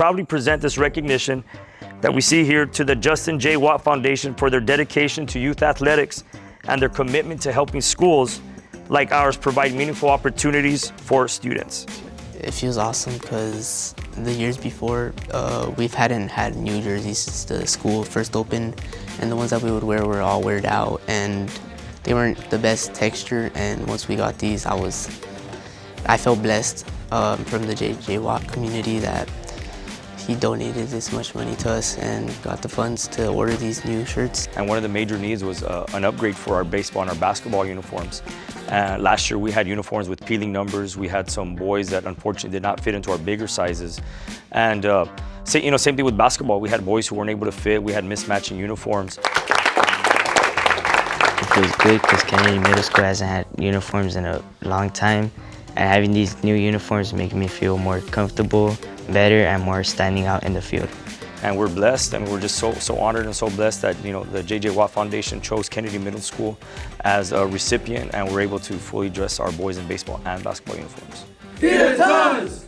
proudly present this recognition that we see here to the Justin J. Watt Foundation for their dedication to youth athletics and their commitment to helping schools like ours provide meaningful opportunities for students. It feels awesome because the years before, we hadn't had new jerseys since the school first opened, and the ones that we would wear were all weared out and they weren't the best texture. And once we got these, I felt blessed from the J.J. Watt community that he donated this much money to us and got the funds to order these new shirts. And one of the major needs was an upgrade for our baseball and our basketball uniforms. Last year we had uniforms with peeling numbers. We had some boys that unfortunately did not fit into our bigger sizes. And same thing with basketball. We had boys who weren't able to fit. We had mismatching uniforms. It feels good because Kennedy Middle School hasn't had uniforms in a long time. And having these new uniforms make me feel more comfortable, better, and more standing out in the field. And we're blessed, and we're just so honored and so blessed that the J.J. Watt Foundation chose Kennedy Middle School as a recipient, and we're able to fully dress our boys in baseball and basketball uniforms. Peter Thomas!